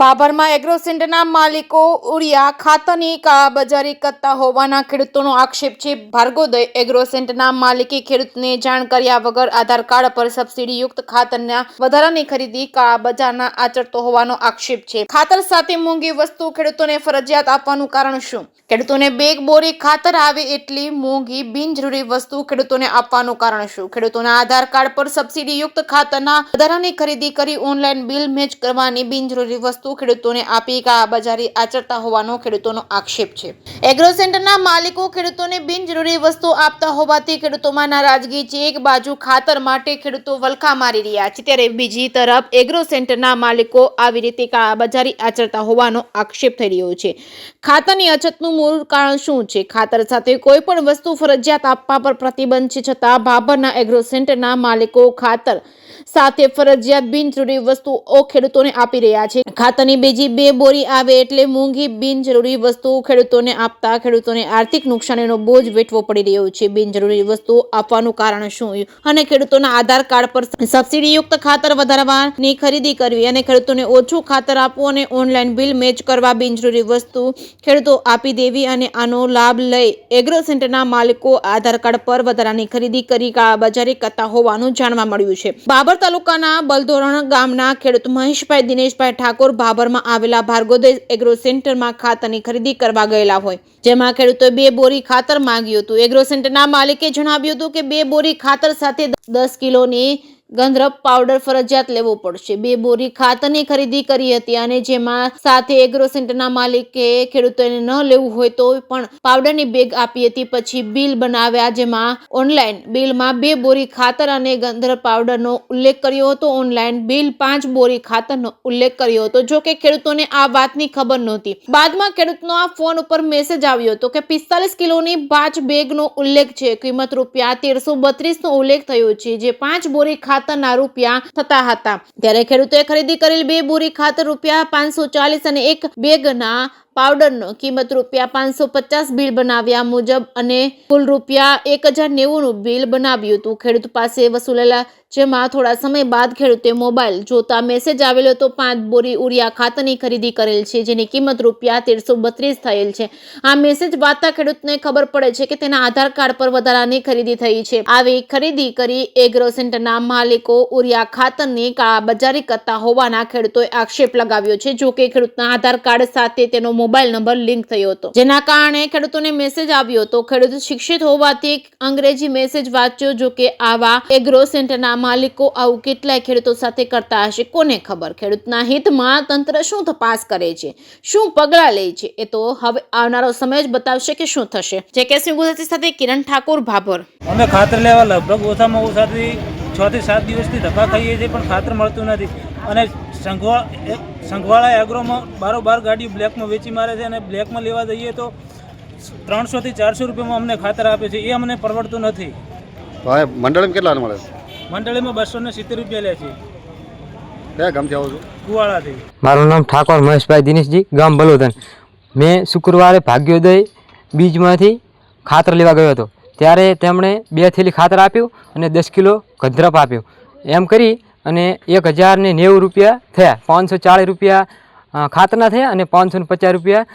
ભાભરમાં agro સેન્ટરના માલિકો urea ખાતરની કાળાબજારી કરતા હોવાના ખેડૂતોનો આક્ષેપ છે। ભાર્ગોદય એગ્રો સેન્ટરના માલિકે ખેડૂતને જાણ કર્યા વગર આધાર કાર્ડ પર સબસિડીયુક્ત ખાતરના વધારાની ખરીદી કાળાબજારના આચરતો હોવાનો આક્ષેપ છે। ખાતર સાથે મોંઘી વસ્તુ ખેડૂતોને ફરજિયાત આપવાનું કારણ શું? ખેડૂતોને બેગ બોરી ખાતર આવે એટલી મોંઘી બિનજરૂરી વસ્તુ ખેડૂતોને આપવાનું કારણ શું? ખેડૂતોના આધાર કાર્ડ પર સબસિડીયુક્ત ખાતરના વધારાની ખરીદી કરી ઓનલાઈન બિલ મેચ કરવાની બિનજરૂરી વસ્તુ ખેડૂતોને આપી કાળાબજારી આચરતા હોવાનો ખેડૂતોનો આક્ષેપ છે। એગ્રો સેન્ટરના માલિકો ખેડૂતોને બિનજરૂરી વસ્તુ આપતા હોવાથી ખેડૂતોમાં નારાજગી છે। એક બાજુ ખાતર માટે ખેડૂતો વલખા મારી રહ્યા છે, ત્યારે બીજી તરફ એગ્રો સેન્ટરના માલિકો આવી રીતે કાળાબજારી આચરતા હોવાનો આક્ષેપ થઈ રહ્યો છે। ખાતરની અછતનું મૂળ કારણ શું છે? ખાતર સાથે કોઈ પણ વસ્તુ ફરજિયાત આપવા પર પ્રતિબંધ છે, છતાં ભાભરના એગ્રો સેન્ટરના માલિકો ખાતર સાથે ફરજિયાત બિનજરૂરી વસ્તુઓ ખેડૂતોને આપી રહ્યા છે। ખાતરની બીજી બે બોરી આવે એટલે મોંઘી બિનજરૂરી વસ્તુ ખેડૂતોને આપતા ખેડૂતોને આર્થિક નુકસાનીનો બોજ વેઠવો પડી રહ્યો છે। બિનજરૂરી વસ્તુ આપવાનું કારણ શું? અને ખેડૂતોના આધાર કાર્ડ પર સબસિડીયુક્ત ખાતર વધારવાની ખરીદી કરવી અને ખેડૂતોને ઓછું ખાતર આપવું અને ઓનલાઈન બિલ મેચ કરવા બિનજરૂરી વસ્તુ ખેડૂતો આપી દેવી અને આનો લાભ લઈ એગ્રો સેન્ટરના માલિકો આધાર કાર્ડ પર વધારાની ખરીદી કરી કાળાબજારી કરતા હોવાનું જાણવા મળ્યું છે। ભાભર તાલુકાના બલધોરણ ગામના ખેડૂત મહેશભાઈ દિનેશભાઈ ઠાકોર ભાભરમાં આવેલા ભાર્ગોદય એગ્રો સેન્ટરમાં ખાતરની ખરીદી કરવા ગયેલા હોય, જેમાં ખેડૂતોએ 2 બોરી ખાતર માંગ્યું હતું। એગ્રો સેન્ટરના માલિકે જણાવ્યું હતું કે 2 બોરી ખાતર સાથે 10 કિલોની ગંધરપ પાવડર ફરજિયાત લેવો પડશે। 2 બોરી ખાતરની ખરીદી કરી હતી અને જેમાં સાથે એગ્રો સેન્ટરના માલિકે ખેડૂતોને ન લેવું હોય તો પણ પાવડરની બેગ આપી હતી। પછી બિલ બનાવ્યા, જેમાં ઓનલાઈન બિલમાં 2 બોરી ખાતર અને ગંધરપ પાવડરનો ઉલ્લેખ કર્યો હતો। ઓનલાઈન બિલ 5 બોરી ખાતરનો ઉલ્લેખ કર્યો હતો। જો કે ખેડૂતોને આ વાતની ખબર નહોતી। બાદમાં ખેડૂતનો આ ફોન ઉપર મેસેજ આવ્યો હતો કે 45 કિલોની 5 બેગનો ઉલ્લેખ છે, કિંમત રૂપિયા 1332નો ઉલ્લેખ થયો છે, જે 5 બોરી ખાતરના રૂપિયા થતા હતા। ત્યારે ખેડૂતોએ ખરીદી કરેલ 2 બોરી ખાતર રૂપિયા 540 અને એક બેગના પાવડરનો કિંમત રૂપિયા 550 બિલ બનાવ્યા મુજબ અને કુલ રૂપિયા 1090નું બિલ બનાવ્યું હતું ખેડૂત પાસે વસૂલેલા, જેમાં થોડા સમય બાદ ખેડૂતે મોબાઈલ જોતા મેસેજ આવેલો તો 5 બોરી ઉરિયા ખાતરની ખરીદી કરેલ છે, જેની કિંમત રૂપિયા 1332 થયેલ છે। આ મેસેજ વાંચતા ખેડૂતને ખબર પડે છે કે તેના આધાર કાર્ડ પર વધારાની ખરીદી થઈ છે। આવી ખરીદી કરી એગ્રો સેન્ટરના માલિકો ઉરિયા ખાતરની કાળાબજારી કરતા હોવાના ખેડૂતોએ આક્ષેપ લગાવ્યો છે। જો કે ખેડૂતના આધાર કાર્ડ સાથે તેનો મોબાઈલ નંબર લિંક થયો હતો, જેના કારણે ખેડૂતોને મેસેજ આવ્યો હતો। ખેડૂત શિક્ષિત હોવાથી અંગ્રેજી મેસેજ વાંચ્યો। જો કે આવા એગ્રો સેન્ટરના માલિકો આવું કેટલાય ખેડૂતો સાથે કરતા હશે, કોને ખબર। ખેડૂતના હિતમાં તંત્ર શું તપાસ કરે છે, શું પગલાં લે છે, એ તો હવે આવનારો સમય જ બતાવશે કે શું થશે। જેકેસી ગુજરાતી સાથે કિરણ ઠાકોર, ભાભર। અમે ખાતર લેવા લગભગ ઓછામાં ઓછાથી 6 થી 7 દિવસથી ધક્કા ખાઈએ છીએ, પણ ખાતર મળતું નથી અને સંઘવાળા એગ્રોમાં બારોબાર ગાડી બ્લેકમાં વેચી મારે છે અને બ્લેકમાં લેવા જઈએ તો 300 થી 400 રૂપિયામાં અમને ખાતર આપે છે, એ અમને પરવડતું નથી। મંડળીમાં કેટલા મળે? મંડળીમાં 270 રૂપિયા લે છે। કયા ગામથી આવો છો? કુવાડાથી। મારું નામ ઠાકોર મહેશભાઈ દિનેશજી, ગામ બલોદન। મેં શુક્રવારે ભાગ્યોદય બીજમાંથી ખાતર લેવા ગયો હતો, ત્યારે તેમણે 2 થેલી ખાતર આપ્યું અને 10 કિલો ગંધરપ આપ્યું। એમ કરી અને 1090 રૂપિયા થયા। 540 રૂપિયા ખાતરના થયા અને 550 રૂપિયા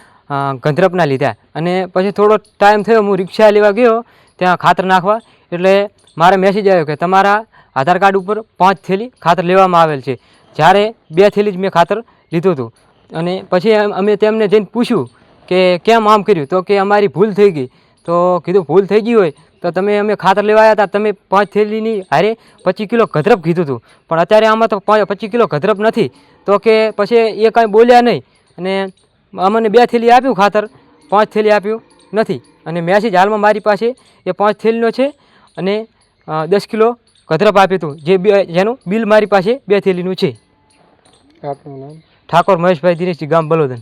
ગંધરપના લીધા। અને પછી થોડો ટાઈમ થયો, હું રિક્ષા લેવા ગયો ત્યાં ખાતર નાખવા, એટલે મારે મેસેજ આવ્યો કે તમારા આધાર કાર્ડ ઉપર 5 થેલી ખાતર લેવામાં આવેલ છે, જ્યારે 2 થેલી જ મેં ખાતર લીધું હતું। અને પછી અમે તેમને જઈને પૂછ્યું કે કેમ આમ કર્યું, તો કે અમારી ભૂલ થઈ ગઈ। તો કીધું ભૂલ થઈ ગઈ હોય તો અમે ખાતર લેવા આવ્યા હતા, તમે 5 થેલીની હારે 25 કિલો ગંધરપ કીધું હતું, પણ અત્યારે આમાં તો 25 કિલો ગંધરપ નથી। તો કે પછી એ કાંઈ બોલ્યા નહીં અને અમને 2 થેલી આપ્યું ખાતર, 5 થેલી આપ્યું નથી। અને મેસેજ હાલમાં મારી પાસે એ 5 થેલીનો છે અને 10 કિલો ગંધરપ આપ્યું હતું, જેનું બિલ મારી પાસે 2 થેલીનું છે। ઠાકોર મહેશભાઈ દિનેશજી, ગામ બલોદન।